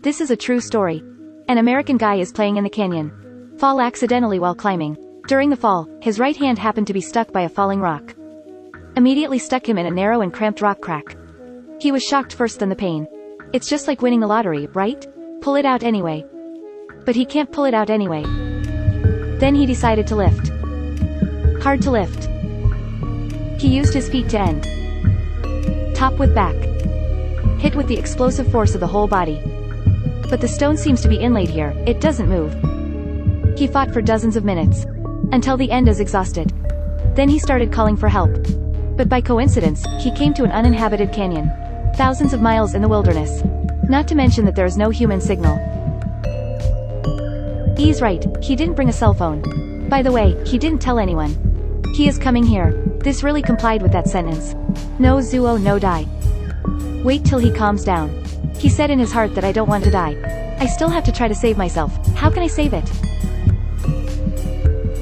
This is a true story. An American guy is playing in the canyon. Fall accidentally while climbing. During the fall, his right hand happened to be stuck by a falling rock. Immediately stuck him in a narrow and cramped rock crack. He was shocked first than the pain. It's just like winning the lottery, right? Pull it out anyway. But he can't pull it out anyway. Then he decided to lift. Hard to lift. He used his feet to end. Top with back. Hit with the explosive force of the whole body. But the stone seems to be inlaid here, it doesn't move. He fought for dozens of minutes. Until the end is exhausted. Then he started calling for help. But by coincidence, he came to an uninhabited canyon. Thousands of miles in the wilderness. Not to mention that there is no human signal. He's right, he didn't bring a cell phone. By the way, he didn't tell anyone. He is coming here. This really complied with that sentence. No Zuo no die. Wait till he calms down. He said in his heart that I don't want to die. I still have to try to save myself. How can I save it?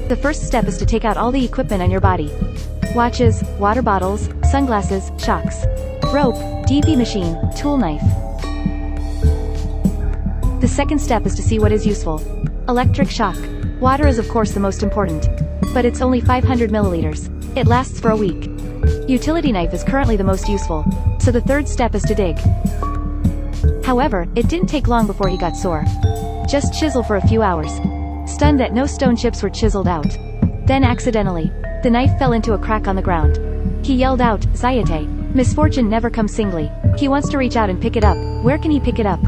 The first step is to take out all the equipment on your body. Watches, water bottles, sunglasses, shocks. Rope, DP machine, tool knife. The second step is to see what is useful. Electric shock. Water is of course the most important. But it's only 500 milliliters. It lasts for a week. Utility knife is currently the most useful. So the third step is to dig. However, it didn't take long before he got sore. Just chisel for a few hours. Stunned that no stone chips were chiseled out. Then accidentally, the knife fell into a crack on the ground. He yelled out, Zayate. Misfortune never comes singly. He wants to reach out and pick it up. Where can he pick it up?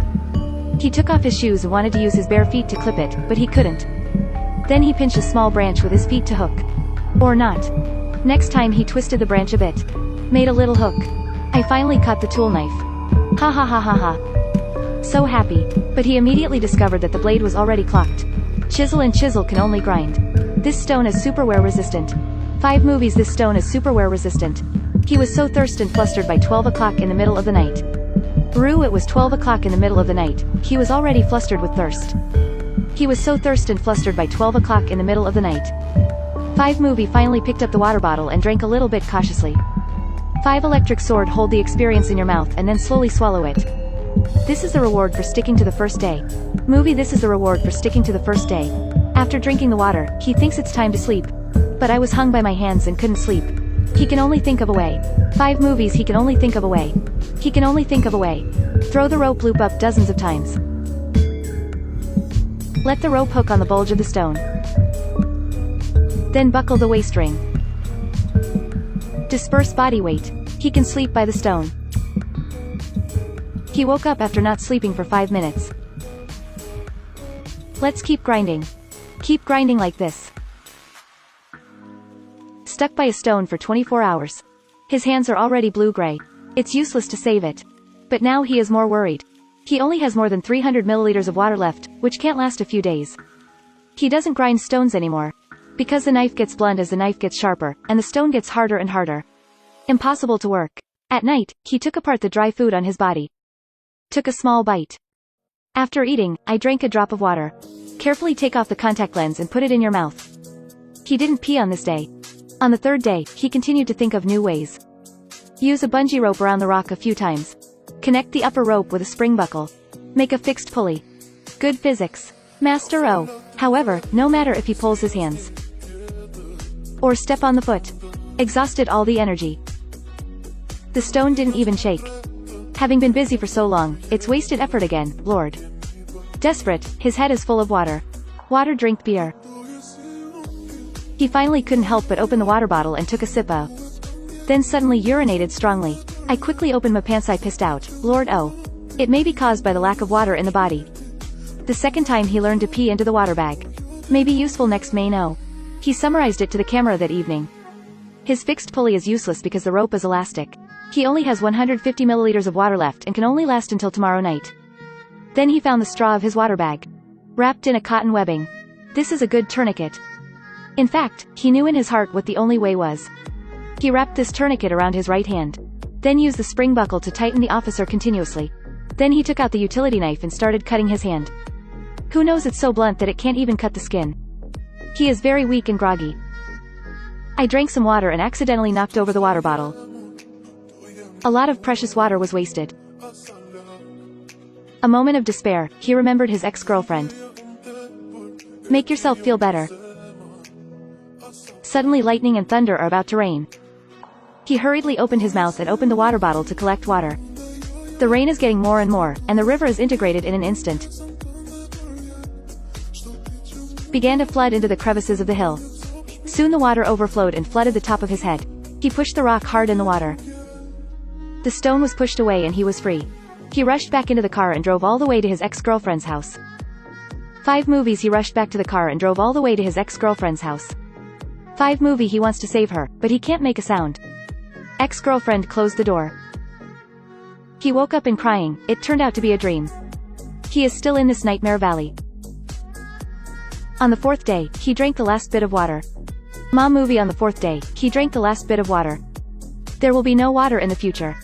He took off his shoes and wanted to use his bare feet to clip it, but he couldn't. Then he pinched a small branch with his feet to hook. Or not. Next time he twisted the branch a bit. Made a little hook. I finally caught the tool knife. Ha ha ha ha ha. So happy. But he immediately discovered that the blade was already clocked. Chisel and chisel can only grind. This stone is super wear resistant. 5 movies this stone is super wear resistant. He was so thirsty and flustered by 12 o'clock in the middle of the night. Rue, it was 12 o'clock in the middle of the night. He was already flustered with thirst. He was so thirsty and flustered by 12 o'clock in the middle of the night. 5 movie finally picked up the water bottle and drank a little bit cautiously. 5 electric sword, hold the experience in your mouth and then slowly swallow it. This is the reward for sticking to the first day. Movie, this is the reward for sticking to the first day. After drinking the water, he thinks it's time to sleep. But I was hung by my hands and couldn't sleep. He can only think of a way. 5 movies, he can only think of a way. He can only think of a way. Throw the rope loop up dozens of times. Let the rope hook on the bulge of the stone. Then buckle the waist ring. Disperse body weight. He can sleep by the stone. He woke up after not sleeping for 5 minutes. Let's keep grinding. Keep grinding like this. Stuck by a stone for 24 hours. His hands are already blue-gray. It's useless to save it. But now he is more worried. He only has more than 300 milliliters of water left, which can't last a few days. He doesn't grind stones anymore. Because the knife gets blunt as the knife gets sharper, and the stone gets harder and harder. Impossible to work. At night, he took apart the dry food on his body. Took a small bite. After eating, I drank a drop of water. Carefully take off the contact lens and put it in your mouth. He didn't pee on this day. On the third day, he continued to think of new ways. Use a bungee rope around the rock a few times. Connect the upper rope with a spring buckle. Make a fixed pulley. Good physics. Master O. However, no matter if he pulls his hands. Or step on the foot. Exhausted all the energy. The stone didn't even shake. Having been busy for so long, it's wasted effort again, Lord. Desperate, his head is full of water. Water, drink beer. He finally couldn't help but open the water bottle and took a sip of. Then suddenly urinated strongly. I quickly opened my pants, I pissed out, Lord oh. It may be caused by the lack of water in the body. The second time he learned to pee into the water bag. May be useful next May no. He summarized it to the camera that evening. His fixed pulley is useless because the rope is elastic. He only has 150 milliliters of water left and can only last until tomorrow night. Then he found the straw of his water bag. Wrapped in a cotton webbing. This is a good tourniquet. In fact, he knew in his heart what the only way was. He wrapped this tourniquet around his right hand. Then used the spring buckle to tighten the officer continuously. Then he took out the utility knife and started cutting his hand. Who knows, it's so blunt that it can't even cut the skin. He is very weak and groggy. I drank some water and accidentally knocked over the water bottle. A lot of precious water was wasted. A moment of despair, he remembered his ex-girlfriend. Make yourself feel better. Suddenly lightning and thunder are about to rain. He hurriedly opened his mouth and opened the water bottle to collect water. The rain is getting more and more, and the river is integrated in an instant. Began to flood into the crevices of the hill. Soon the water overflowed and flooded the top of his head. He pushed the rock hard in the water. The stone was pushed away and he was free. He rushed back into the car and drove all the way to his ex-girlfriend's house. 5 movies he rushed back to the car and drove all the way to his ex-girlfriend's house. 5 movie he wants to save her, but he can't make a sound. Ex-girlfriend closed the door. He woke up and crying, it turned out to be a dream. He is still in this nightmare valley. On the 4th day, he drank the last bit of water. Mom movie on the 4th day, he drank the last bit of water. There will be no water in the future.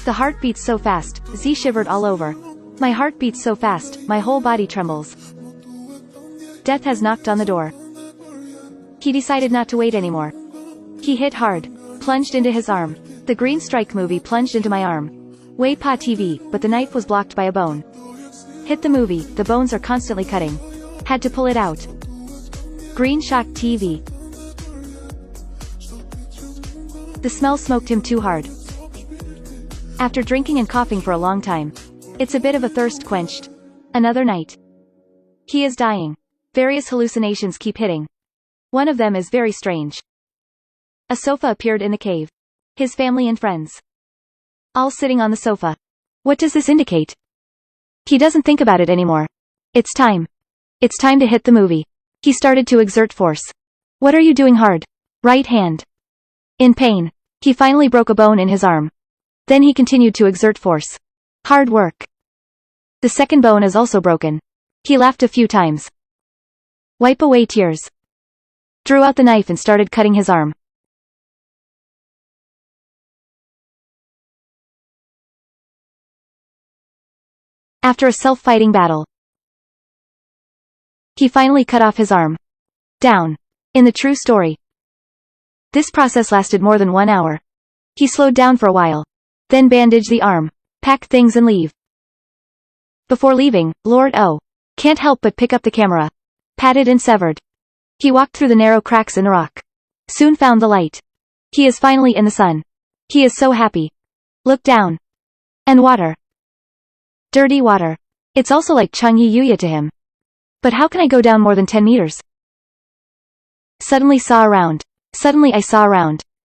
The heart beats so fast, Z shivered all over. My heart beats so fast, my whole body trembles. Death has knocked on the door. He decided not to wait anymore. He hit hard. Plunged into his arm. The Green Strike movie plunged into my arm. Way pa TV, but the knife was blocked by a bone. Hit the movie, the bones are constantly cutting. Had to pull it out. Green shock TV. The smell smoked him too hard. After drinking and coughing for a long time. It's a bit of a thirst quenched. Another night. He is dying. Various hallucinations keep hitting. One of them is very strange. A sofa appeared in the cave. His family and friends. All sitting on the sofa. What does this indicate? He doesn't think about it anymore. It's time. It's time to hit the movie. He started to exert force. What are you doing hard? Right hand. In pain. He finally broke a bone in his arm. Then he continued to exert force. Hard work. The second bone is also broken. He laughed a few times. Wipe away tears. Drew out the knife and started cutting his arm. After a self-fighting battle, he finally cut off his arm. Down. In the true story. This process lasted more than 1 hour. He slowed down for a while. Then bandaged the arm. Pack things and leave. Before leaving, Lord O. Can't help but pick up the camera. Patted and severed. He walked through the narrow cracks in the rock. Soon found the light. He is finally in the sun. He is so happy. Look down. And water. Dirty water. It's also like Changi Yuya to him. But how can I go down more than 10 meters? Suddenly I saw around.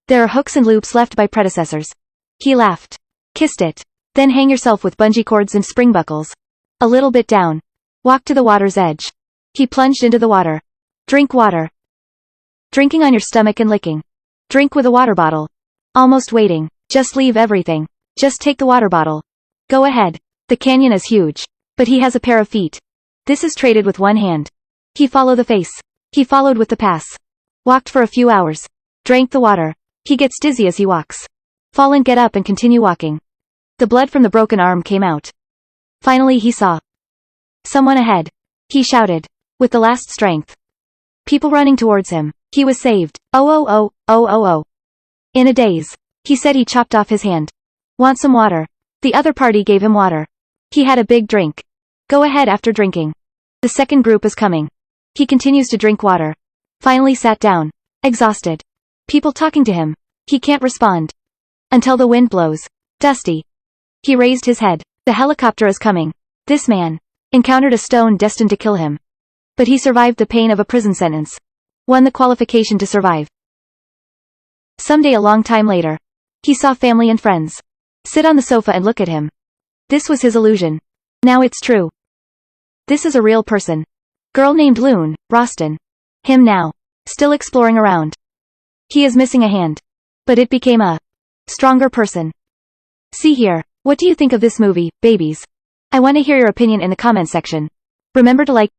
There are hooks and loops left by predecessors. He laughed. Kissed it. Then hang yourself with bungee cords and spring buckles. A little bit down. Walk to the water's edge. He plunged into the water. Drink water. Drinking on your stomach and licking. Drink with a water bottle. Almost waiting. Just leave everything. Just take the water bottle. Go ahead. The canyon is huge. But he has a pair of feet. This is traded with one hand. He followed the face. He followed with the pass. Walked for a few hours. Drank the water. He gets dizzy as he walks. Fall and get up and continue walking. The blood from the broken arm came out. Finally he saw someone ahead. He shouted. With the last strength. People running towards him. He was saved. Oh oh oh, oh oh oh. In a daze. He said he chopped off his hand. Want some water? The other party gave him water. He had a big drink. Go ahead after drinking. The second group is coming. He continues to drink water. Finally sat down. Exhausted. People talking to him. He can't respond. Until the wind blows. Dusty. He raised his head. The helicopter is coming. This man encountered a stone destined to kill him. But he survived the pain of a prison sentence. Won the qualification to survive. Someday a long time later. He saw family and friends. Sit on the sofa and look at him. This was his illusion. Now it's true. This is a real person. Girl named Loon, Ralston. Him now. Still exploring around. He is missing a hand. But it became a stronger person. See here. What do you think of this movie, babies? I want to hear your opinion in the comment section. Remember to like,